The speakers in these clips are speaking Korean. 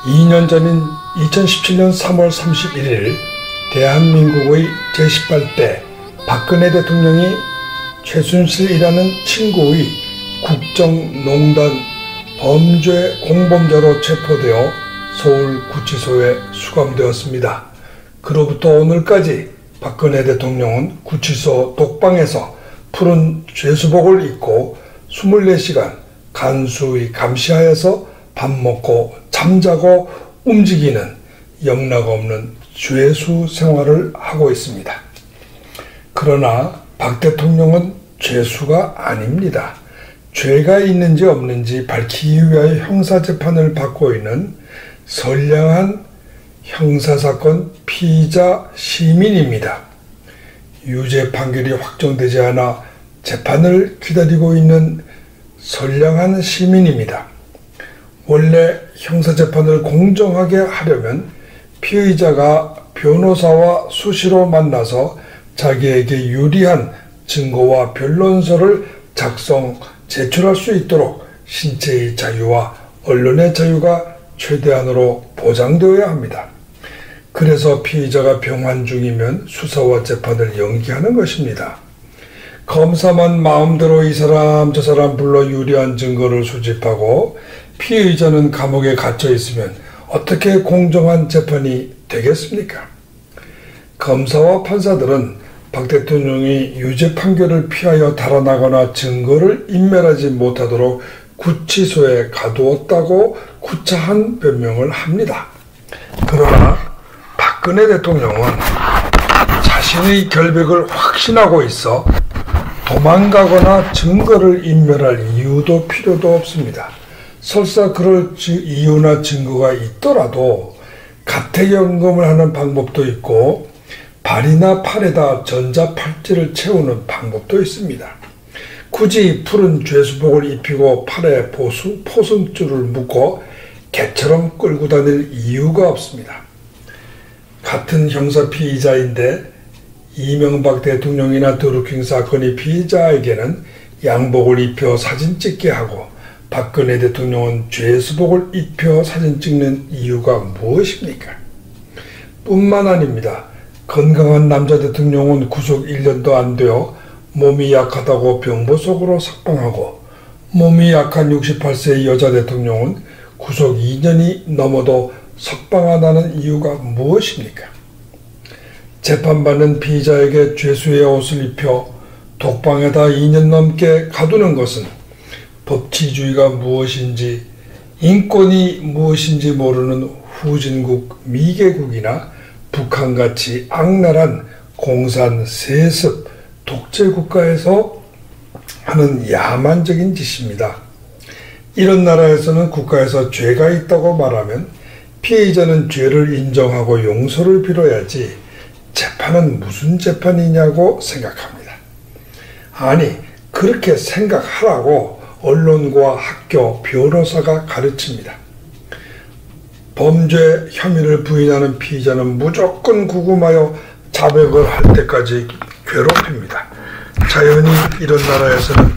2년 전인 2017년 3월 31일 대한민국의 제18대 박근혜 대통령이 최순실이라는 친구의 국정농단 범죄 공범자로 체포되어 서울구치소에 수감되었습니다. 그로부터 오늘까지 박근혜 대통령은 구치소 독방에서 푸른 죄수복을 입고 24시간 간수히 감시하여서 밥 먹고 잠자고 움직이는 영락없는 죄수 생활을 하고 있습니다. 그러나 박 대통령은 죄수가 아닙니다. 죄가 있는지 없는지 밝히기 위하여 형사재판을 받고 있는 선량한 형사사건 피의자 시민입니다. 유죄 판결이 확정되지 않아 재판을 기다리고 있는 선량한 시민입니다. 원래 형사재판을 공정하게 하려면 피의자가 변호사와 수시로 만나서 자기에게 유리한 증거와 변론서를 제출할 수 있도록 신체의 자유와 언론의 자유가 최대한으로 보장되어야 합니다. 그래서 피의자가 병환 중이면 수사와 재판을 연기하는 것입니다. 검사만 마음대로 이 사람 저 사람 불러 유리한 증거를 수집하고 피의자는 감옥에 갇혀 있으면 어떻게 공정한 재판이 되겠습니까? 검사와 판사들은 박 대통령이 유죄 판결을 피하여 달아나거나 증거를 인멸하지 못하도록 구치소에 가두었다고 구차한 변명을 합니다. 그러나 박근혜 대통령은 자신의 결백을 확신하고 있어 도망가거나 증거를 인멸할 이유도 필요도 없습니다. 설사 그럴 이유나 증거가 있더라도 가택연금을 하는 방법도 있고 발이나 팔에다 전자팔찌를 채우는 방법도 있습니다. 굳이 푸른 죄수복을 입히고 팔에 포승줄을 묶고 개처럼 끌고 다닐 이유가 없습니다. 같은 형사 피의자인데 이명박 대통령이나 드루킹 사건의 피의자에게는 양복을 입혀 사진 찍게 하고 박근혜 대통령은 죄수복을 입혀 사진 찍는 이유가 무엇입니까? 뿐만 아닙니다. 건강한 남자 대통령은 구속 1년도 안 되어 몸이 약하다고 병보 속으로 석방하고 몸이 약한 68세의 여자 대통령은 구속 2년이 넘어도 석방하다는 이유가 무엇입니까? 재판받는 피의자에게 죄수의 옷을 입혀 독방에다 2년 넘게 가두는 것은 법치주의가 무엇인지 인권이 무엇인지 모르는 후진국 미개국이나 북한같이 악랄한 공산 세습 독재국가에서 하는 야만적인 짓입니다. 이런 나라에서는 국가에서 죄가 있다고 말하면 피해자는 죄를 인정하고 용서를 빌어야지 재판은 무슨 재판이냐고 생각합니다. 아니, 그렇게 생각하라고 언론과 학교, 변호사가 가르칩니다. 범죄 혐의를 부인하는 피의자는 무조건 구금하여 자백을 할 때까지 괴롭힙니다. 자연히 이런 나라에서는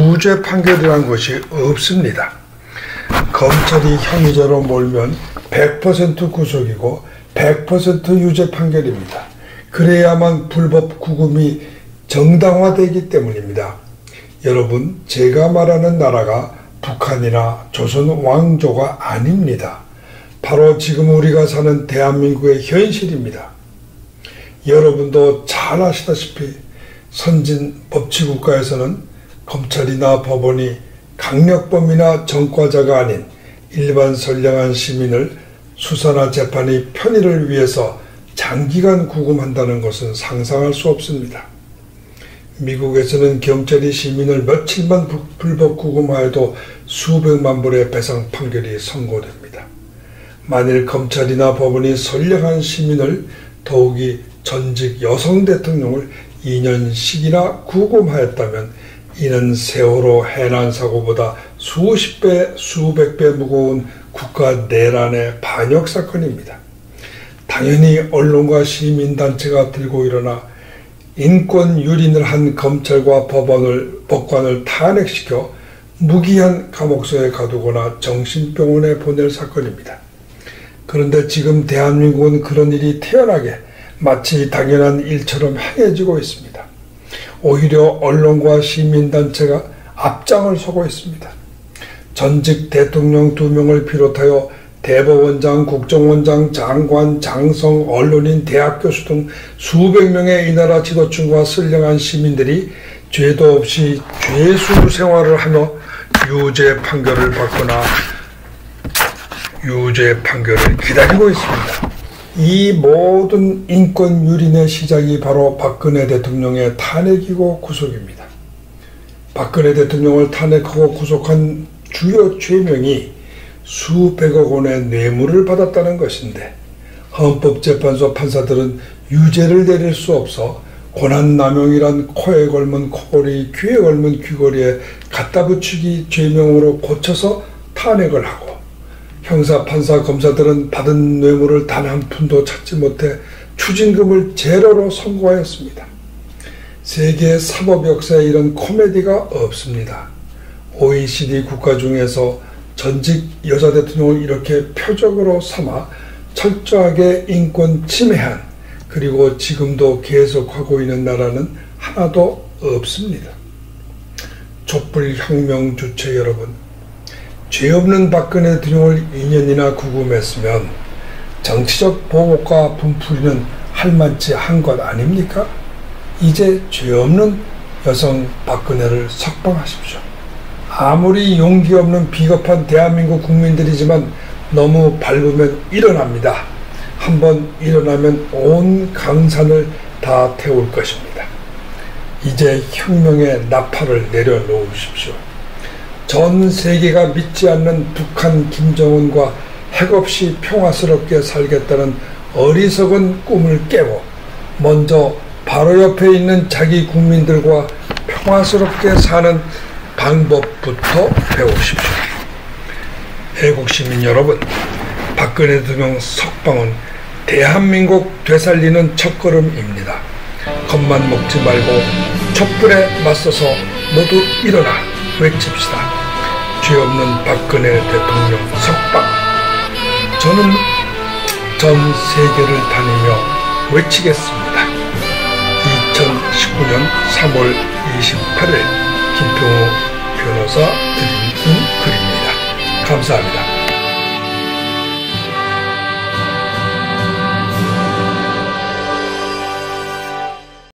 무죄 판결이란 것이 없습니다. 검찰이 혐의자로 몰면 100% 구속이고 100% 유죄 판결입니다. 그래야만 불법 구금이 정당화되기 때문입니다. 여러분, 제가 말하는 나라가 북한이나 조선 왕조가 아닙니다. 바로 지금 우리가 사는 대한민국의 현실입니다. 여러분도 잘 아시다시피 선진 법치국가에서는 검찰이나 법원이 강력범이나 전과자가 아닌 일반 선량한 시민을 수사나 재판의 편의를 위해서 장기간 구금한다는 것은 상상할 수 없습니다. 미국에서는 경찰이 시민을 며칠만 불법 구금하여도 수백만 불의 배상 판결이 선고됩니다. 만일 검찰이나 법원이 선량한 시민을, 더욱이 전직 여성 대통령을 2년씩이나 구금하였다면 이는 세월호 해난 사고보다 수십 배, 수백 배 무거운 국가 내란의 반역 사건입니다. 당연히 언론과 시민단체가 들고 일어나 인권 유린을 한 검찰과 법관을 탄핵시켜 무기한 감옥소에 가두거나 정신병원에 보낼 사건입니다. 그런데 지금 대한민국은 그런 일이 태연하게 마치 당연한 일처럼 행해지고 있습니다. 오히려 언론과 시민단체가 앞장을 서고 있습니다. 전직 대통령 2명을 비롯하여 대법원장, 국정원장, 장관, 장성, 언론인, 대학 교수 등 수백 명의 이 나라 지도층과 선량한 시민들이 죄도 없이 죄수 생활을 하며 유죄 판결을 받거나 유죄 판결을 기다리고 있습니다. 이 모든 인권 유린의 시작이 바로 박근혜 대통령의 탄핵이고 구속입니다. 박근혜 대통령을 탄핵하고 구속한 주요 죄명이 수백억 원의 뇌물을 받았다는 것인데, 헌법재판소 판사들은 유죄를 내릴 수 없어 권한남용이란 코에 걸면 코걸이, 귀에 걸면 귀걸이에 갖다 붙이기 죄명으로 고쳐서 탄핵을 하고, 형사, 판사, 검사들은 받은 뇌물을 단 한 푼도 찾지 못해 추징금을 제로로 선고하였습니다. 세계 사법 역사에 이런 코미디가 없습니다. OECD 국가 중에서 전직 여자 대통령을 이렇게 표적으로 삼아 철저하게 인권 침해한, 그리고 지금도 계속하고 있는 나라는 하나도 없습니다. 촛불혁명 주체 여러분, 죄 없는 박근혜 대통령을 2년이나 구금했으면 정치적 보복과 분풀이는 할만치 한 것 아닙니까? 이제 죄 없는 여성 박근혜를 석방하십시오. 아무리 용기 없는 비겁한 대한민국 국민들이지만 너무 밟으면 일어납니다. 한번 일어나면 온 강산을 다 태울 것입니다. 이제 혁명의 나팔을 내려놓으십시오. 전 세계가 믿지 않는 북한 김정은과 핵없이 평화스럽게 살겠다는 어리석은 꿈을 깨고 먼저 바로 옆에 있는 자기 국민들과 평화스럽게 사는 방법부터 배우십시오. 애국시민 여러분, 박근혜 대통령 석방은 대한민국 되살리는 첫걸음입니다. 겁만 먹지 말고 촛불에 맞서서 모두 일어나 외칩시다. 죄 없는 박근혜 대통령 석방. 저는 전 세계를 다니며 외치겠습니다. 2019년 3월 28일 김평호 변호사 드린 글입니다. 감사합니다.